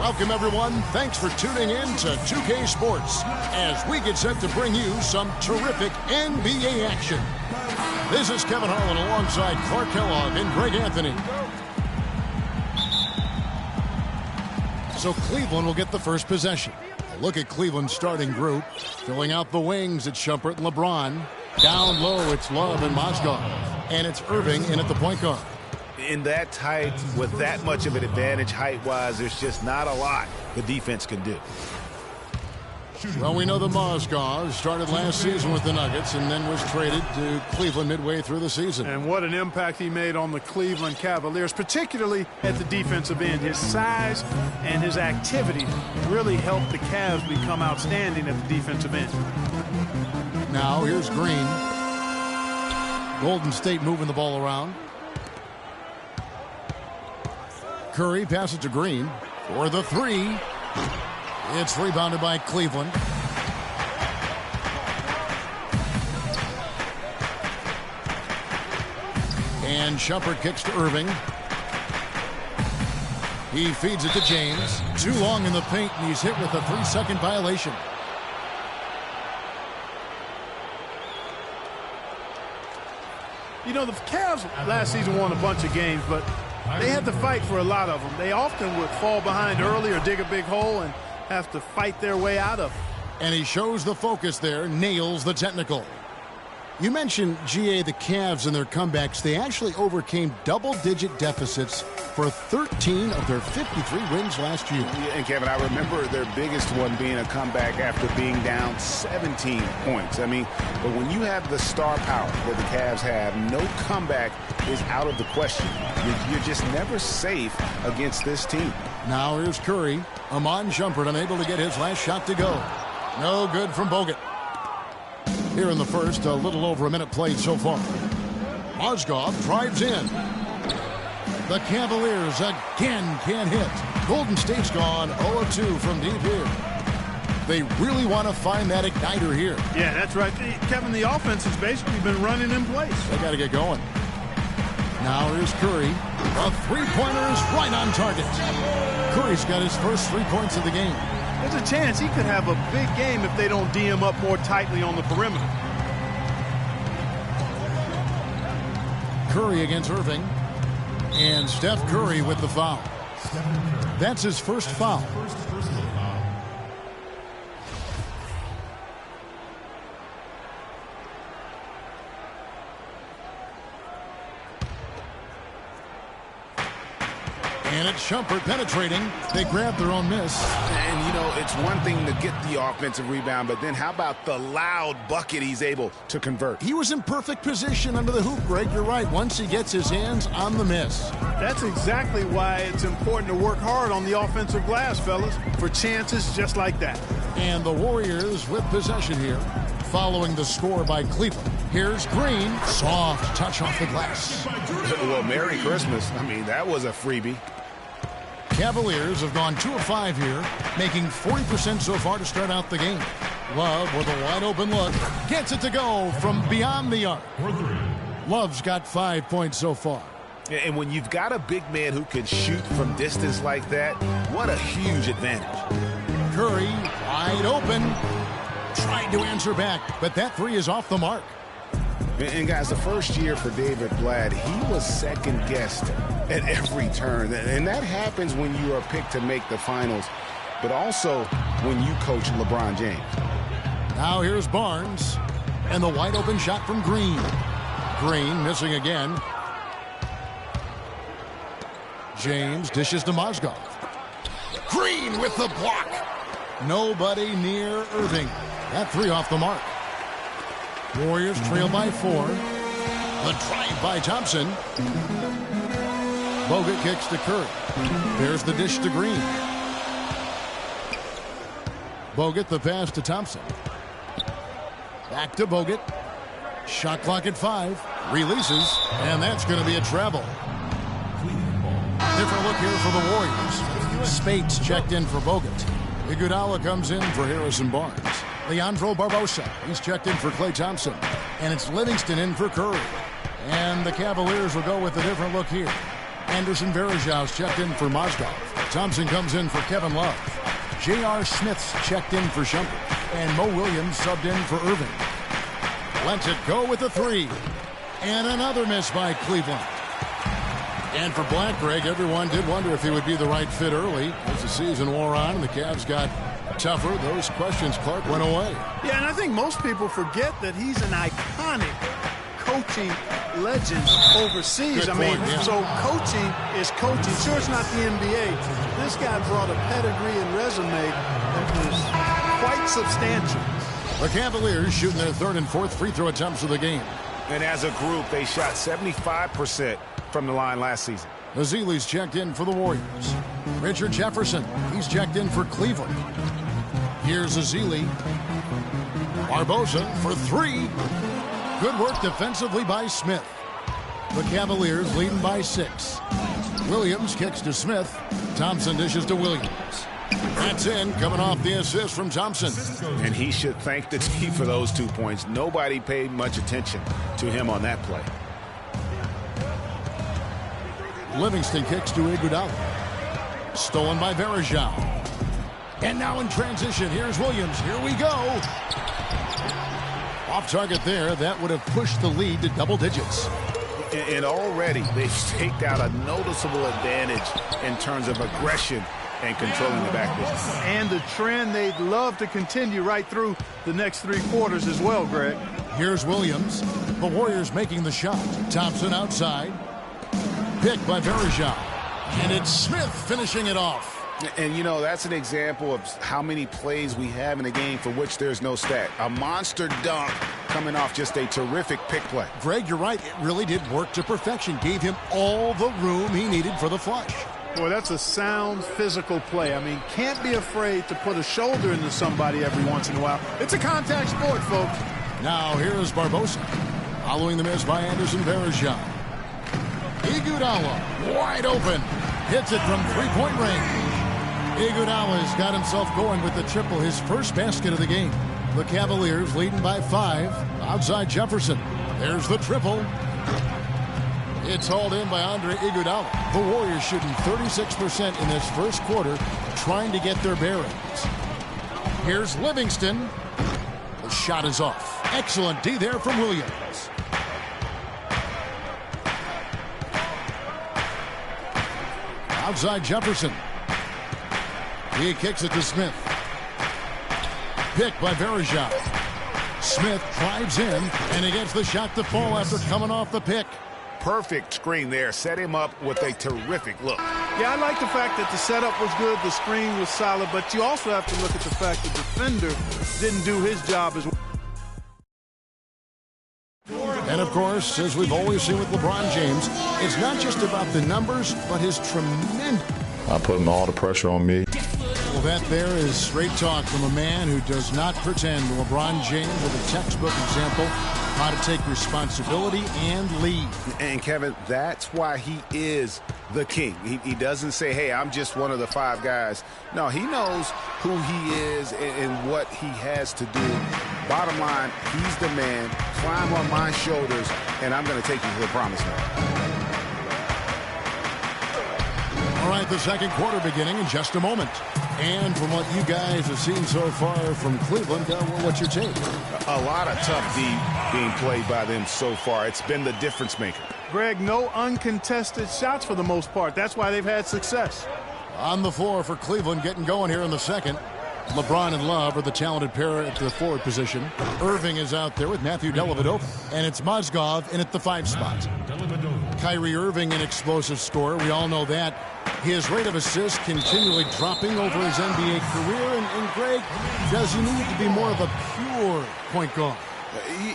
Welcome, everyone. Thanks for tuning in to 2K Sports as we get set to bring you some terrific NBA action. This is Kevin Harlan alongside Clark Kellogg and Greg Anthony. So Cleveland will get the first possession. A look at Cleveland's starting group. Filling out the wings, it's Shumpert and LeBron. Down low, it's Love and Mozgov. And it's Irving in at the point guard. In that tight, with that much of an advantage height-wise, there's just not a lot the defense can do. Well, we know the Mozgov started last season with the Nuggets and then was traded to Cleveland midway through the season. And what an impact he made on the Cleveland Cavaliers, particularly at the defensive end. His size and his activity really helped the Cavs become outstanding at the defensive end. Now here's Green. Golden State moving the ball around. Curry passes to Green for the three. It's rebounded by Cleveland. And Shumpert kicks to Irving. He feeds it to James. Too long in the paint, and he's hit with a 3-second violation. You know, the Cavs last season won a bunch of games, but they had to fight for a lot of them. They often would fall behind early or dig a big hole and have to fight their way out of it. And he shows the focus there, nails the technical. You mentioned, GA, the Cavs and their comebacks. They actually overcame double-digit deficits for 13 of their 53 wins last year. Yeah, and Kevin, I remember their biggest one being a comeback after being down 17 points. I mean, but when you have the star power that the Cavs have, no comeback is out of the question. You're just never safe against this team. Now here's Curry. Amon Shumpert unable to get his last shot to go. No good from Bogut. Here in the first, a little over a minute played so far. Mozgov drives in. The Cavaliers again can't hit. Golden State's gone 0-2 from deep here. They really want to find that igniter here. Yeah, that's right. Kevin, the offense has basically been running in place. They got to get going. Now here's Curry. A three-pointer is right on target. Curry's got his first 3 points of the game. There's a chance he could have a big game if they don't D him up more tightly on the perimeter. Curry against Irving. And Steph Curry with the foul. That's his first foul. And it's Shumpert penetrating. They grab their own miss. And, you know, it's one thing to get the offensive rebound, but then how about the loud bucket he's able to convert? He was in perfect position under the hoop, Greg. You're right. Once he gets his hands on the miss. That's exactly why it's important to work hard on the offensive glass, fellas, for chances just like that. And the Warriors with possession here, following the score by Cleveland. Here's Green. Soft touch off the glass. Well, Merry Christmas. I mean, that was a freebie. Cavaliers have gone 2 of 5 here, making 40% so far to start out the game. Love with a wide open look. Gets it to go from beyond the arc. Love's got 5 points so far. And when you've got a big man who can shoot from distance like that, what a huge advantage. Curry wide open. Tried to answer back, but that three is off the mark. And guys, the first year for David Blatt, he was second-guessed at every turn. And that happens when you are picked to make the finals, but also when you coach LeBron James. Now here's Barnes. And the wide open shot from Green. Green missing again. James dishes to Mozgov. Green with the block. Nobody near Irving. That three off the mark. Warriors trail by 4. The drive by Thompson. Bogut kicks to Curry. There's the dish to Green. Bogut the pass to Thompson. Back to Bogut. Shot clock at 5. Releases. And that's going to be a travel. Different look here for the Warriors. Spates checked in for Bogut. Iguodala comes in for Harrison Barnes. Leandro Barbosa, he's checked in for Klay Thompson. And it's Livingston in for Curry. And the Cavaliers will go with a different look here. Anderson Varejau's checked in for Mozgov. Thompson comes in for Kevin Love. J.R. Smith's checked in for Shumpert. And Mo Williams subbed in for Irving. Lets it go with the three. And another miss by Cleveland. And for Black, Greg, everyone did wonder if he would be the right fit early. As the season wore on and the Cavs got tougher, those questions, Clark, went away. Yeah, and I think most people forget that he's an iconic coaching legend overseas. Good point, yeah. So coaching is coaching. Sure, it's not the NBA. This guy brought a pedigree and resume that was quite substantial. The Cavaliers shooting their third and fourth free throw attempts of the game. And as a group, they shot 75% from the line last season. Ezeli's checked in for the Warriors. Richard Jefferson, he's checked in for Cleveland. Here's Ezeli. Barbosa for three. Good work defensively by Smith. The Cavaliers leading by 6. Williams kicks to Smith. Thompson dishes to Williams. That's in, coming off the assist from Thompson. And he should thank the team for those 2 points. Nobody paid much attention to him on that play. Livingston kicks to Iguodala. Stolen by Varejao. And now in transition, here's Williams. Here we go. Off target there. That would have pushed the lead to double digits. And already they've staked out a noticeable advantage in terms of aggression and controlling the backboard. And the trend they'd love to continue right through the next 3 quarters as well, Greg. Here's Williams. The Warriors making the shot. Thompson outside. Picked by Varejao. And it's Smith finishing it off. And, you know, that's an example of how many plays we have in a game for which there's no stat. A monster dunk coming off just a terrific pick play. Greg, you're right. It really did work to perfection. Gave him all the room he needed for the flush. Boy, that's a sound physical play. I mean, can't be afraid to put a shoulder into somebody every once in a while. It's a contact sport, folks. Now here is Barbosa. Following the miss by Anderson Varejao. Iguodala wide open. Hits it from three-point range. Iguodala's got himself going with the triple, his first basket of the game. The Cavaliers leading by 5. Outside Jefferson. There's the triple. It's hauled in by Andre Iguodala. The Warriors shooting 36% in this first quarter, trying to get their bearings. Here's Livingston. The shot is off. Excellent D there from Williams. Outside Jefferson. He kicks it to Smith. Picked by Varejao. Smith drives in, and he gets the shot to fall after coming off the pick. Perfect screen there. Set him up with a terrific look. Yeah, I like the fact that the setup was good, the screen was solid, but you also have to look at the fact the defender didn't do his job as well. And of course, as we've always seen with LeBron James, it's not just about the numbers, but his tremendous... I put all the pressure on me. Well, that there is straight talk from a man who does not pretend. LeBron James with a textbook example how to take responsibility and lead. And Kevin, that's why he is the king. He doesn't say, hey, I'm just one of the 5 guys. No, he knows who he is and what he has to do. Bottom line, he's the man. Climb on my shoulders, and I'm going to take you to the promised land. All right, the second quarter beginning in just a moment. And from what you guys have seen so far from Cleveland, what's your take? A lot of tough D being played by them so far. It's been the difference maker. Greg, no uncontested shots for the most part. That's why they've had success. On the floor for Cleveland, getting going here in the second. LeBron and Love are the talented pair at the forward position. Irving is out there with Matthew Dellavedova, and it's Mozgov in at the 5 spot. Kyrie Irving, an explosive scorer. We all know that. His rate of assists continually dropping over his NBA career. And Greg, does he need to be more of a pure point guard?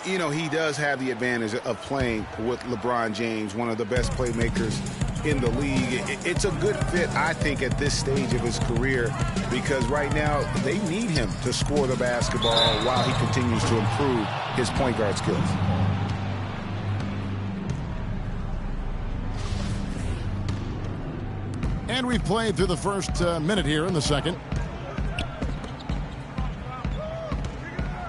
You know, he does have the advantage of playing with LeBron James, one of the best playmakers in the league. It's a good fit, I think, at this stage of his career, because right now they need him to score the basketball while he continues to improve his point guard skills. And we've played through the first minute here in the second.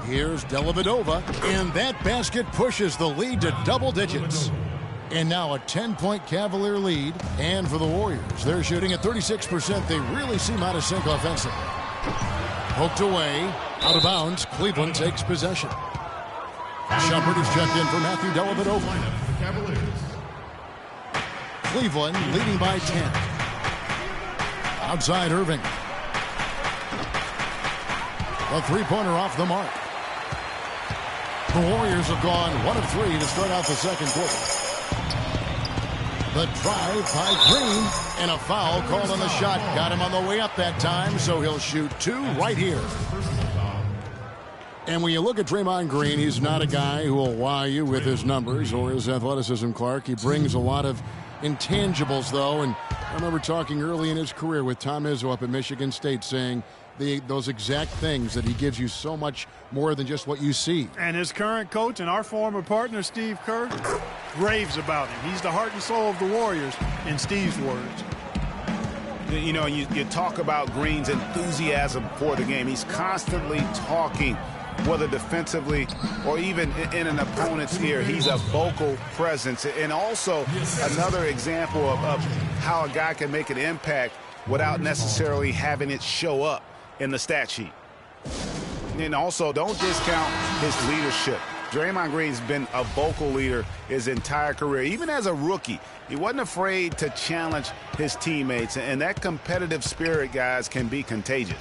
Here's Dellavedova, and that basket pushes the lead to double digits. And now a 10-point Cavalier lead. And for the Warriors, they're shooting at 36%. They really seem out of sync offensively. Poked away, out of bounds. Cleveland takes possession. Shumpert is checked in for Matthew Dellavedova. Cleveland leading by 10. Outside Irving. A three-pointer off the mark. The Warriors have gone 1 of 3 to start out the second quarter. The drive by Green, and a foul called on the shot. Got him on the way up that time, so he'll shoot 2 right here. And when you look at Draymond Green, he's not a guy who will wow you with his numbers or his athleticism, Clark. He brings a lot of intangibles, though, and I remember talking early in his career with Tom Izzo up at Michigan State saying those exact things, that he gives you so much more than just what you see. And his current coach and our former partner, Steve Kerr, raves about him. He's the heart and soul of the Warriors, in Steve's words. You know, you talk about Green's enthusiasm for the game. He's constantly talking, whether defensively or even in an opponent's ear. He's a vocal presence. And also another example of how a guy can make an impact without necessarily having it show up in the stat sheet. And also, don't discount his leadership. Draymond Green's been a vocal leader his entire career. Even as a rookie, he wasn't afraid to challenge his teammates. And that competitive spirit, guys, can be contagious.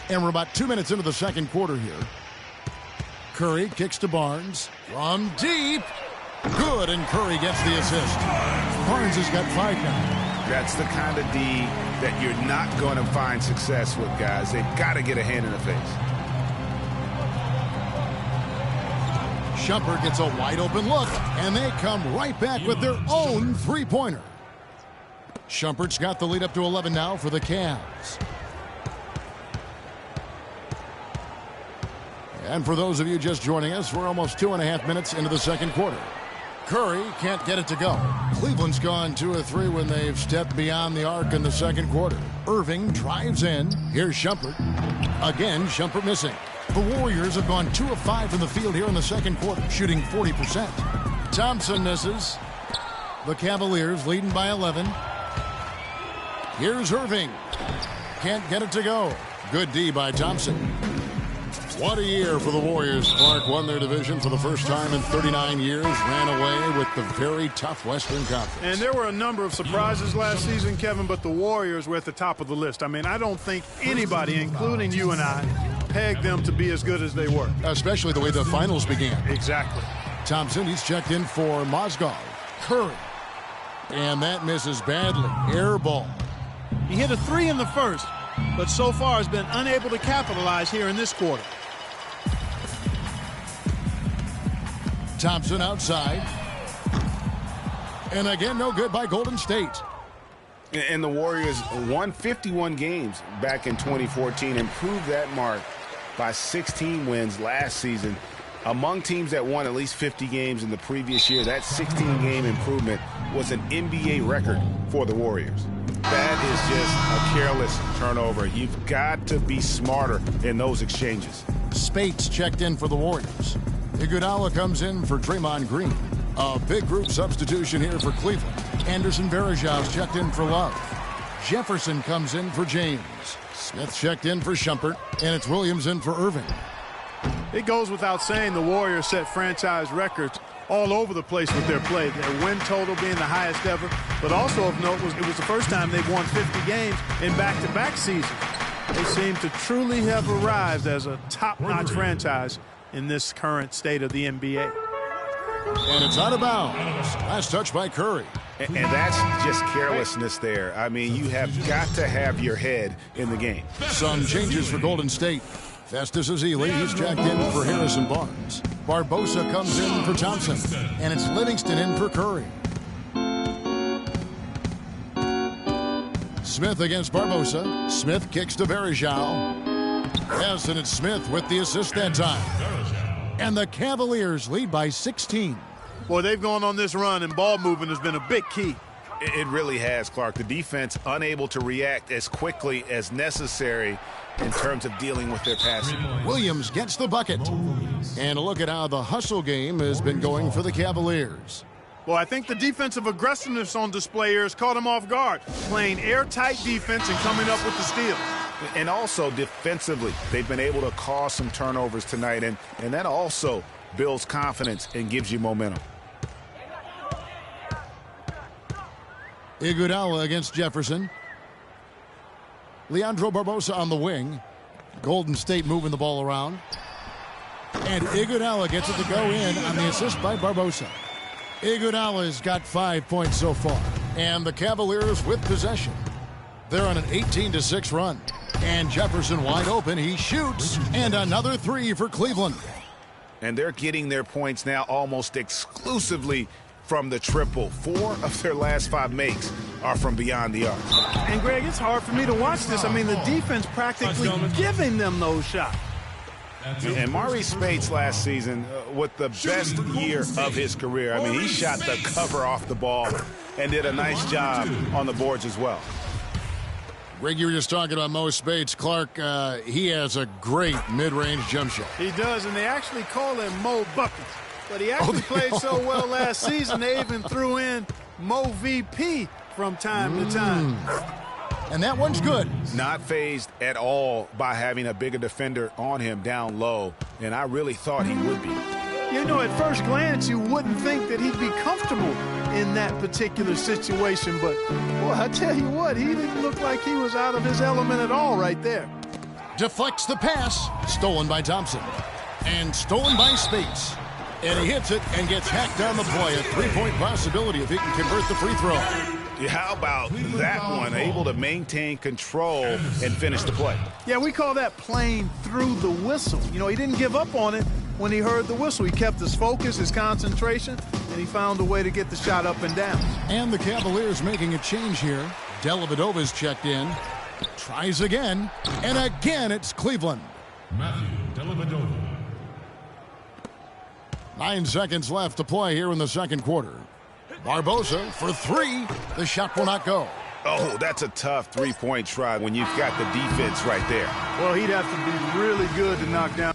And we're about 2 minutes into the second quarter here. Curry kicks to Barnes from deep. Good, and Curry gets the assist. Barnes has got 5 now. That's the kind of D that you're not going to find success with, guys. They've got to get a hand in the face. Shumpert gets a wide open look, and they come right back with their own three-pointer. Shumpert's got the lead up to 11 now for the Cavs. And for those of you just joining us, we're almost 2.5 minutes into the second quarter. Curry can't get it to go. Cleveland's gone 2 of 3 when they've stepped beyond the arc in the second quarter. Irving drives in. Here's Shumpert. Again, Shumpert missing. The Warriors have gone 2 of 5 from the field here in the second quarter, shooting 40%. Thompson misses. The Cavaliers leading by 11. Here's Irving. Can't get it to go. Good D by Thompson. What a year for the Warriors. Clark won their division for the first time in 39 years, ran away with the very tough Western Conference. And there were a number of surprises last season, Kevin, but the Warriors were at the top of the list. I mean, I don't think anybody, including you and I, pegged them to be as good as they were. Especially the way the finals began. Exactly. Thompson, he's checked in for Mozgov. Curry. And that misses badly. Air ball. He hit a 3 in the first, but so far has been unable to capitalize here in this quarter. Thompson outside. And again, no good by Golden State. And the Warriors won 51 games back in 2014, improved that mark by 16 wins last season. Among teams that won at least 50 games in the previous year, that 16-game improvement was an NBA record for the Warriors. That is just a careless turnover. You've got to be smarter in those exchanges. Spates checked in for the Warriors. Iguodala comes in for Draymond Green. A big group substitution here for Cleveland. Anderson Varejau's checked in for Love. Jefferson comes in for James. Smith checked in for Shumpert, and it's Williams in for Irving. It goes without saying the Warriors set franchise records all over the place with their play. Their win total being the highest ever, but also of note it was the first time they've won 50 games in back-to-back seasons. They seem to truly have arrived as a top-notch franchise in this current state of the NBA. And it's out of bounds. Last touch by Curry. And that's just carelessness there. I mean, you have got to have your head in the game. Some changes for Golden State. Festus Ezeli, he's checked in for Harrison Barnes. Barbosa comes in for Thompson. And it's Livingston in for Curry. Smith against Barbosa. Smith kicks to Varejao. Yes, and it's Smith with the assist that time. And the Cavaliers lead by 16. Boy, they've gone on this run, and ball movement has been a big key. It really has, Clark. The defense unable to react as quickly as necessary in terms of dealing with their passing. Williams gets the bucket. And a look at how the hustle game has been going for the Cavaliers. Well, I think the defensive aggressiveness on display here has caught him off guard, playing airtight defense and coming up with the steal. And also defensively, they've been able to cause some turnovers tonight, and that also builds confidence and gives you momentum. Iguodala against Jefferson. Leandro Barbosa on the wing. Golden State moving the ball around. And Iguodala gets it to go in on the assist by Barbosa. Iguodala's got 5 points so far. And the Cavaliers with possession. They're on an 18-6 run. And Jefferson wide open. He shoots. And another three for Cleveland. And they're getting their points now almost exclusively from the triple. 4 of their last 5 makes are from beyond the arc. And, Greg, it's hard for me to watch this. I mean, the defense practically giving them those shots. And Maurice Spates last season with the best year of his career. I mean, he shot the cover off the ball and did a nice job on the boards as well. Greg, you were just talking about Mo Spates. Clark, he has a great mid-range jump shot. He does, and they actually call him Mo Buckets. But he actually played so well last season, they even threw in Mo VP from time to time. And that one's good. Not phased at all by having a bigger defender on him down low, and I really thought he would be. You know, at first glance, you wouldn't think that he'd be comfortable in that particular situation, but, boy, I tell you what, he didn't look like he was out of his element at all right there. Deflects the pass, stolen by Thompson, and stolen by Spates. And he hits it and gets hacked on the play. A three-point possibility if he can convert the free throw. How about that one? Able to maintain control and finish the play. Yeah, we call that playing through the whistle. You know, he didn't give up on it when he heard the whistle. He kept his focus, his concentration, and he found a way to get the shot up and down. And the Cavaliers making a change here. Dellavedova's checked in. Tries again. And again, it's Cleveland. Matthew Dellavedova. 9 seconds left to play here in the second quarter. Barbosa for 3. The shot will not go. Oh, that's a tough three-point try when you've got the defense right there. Well, he'd have to be really good to knock down.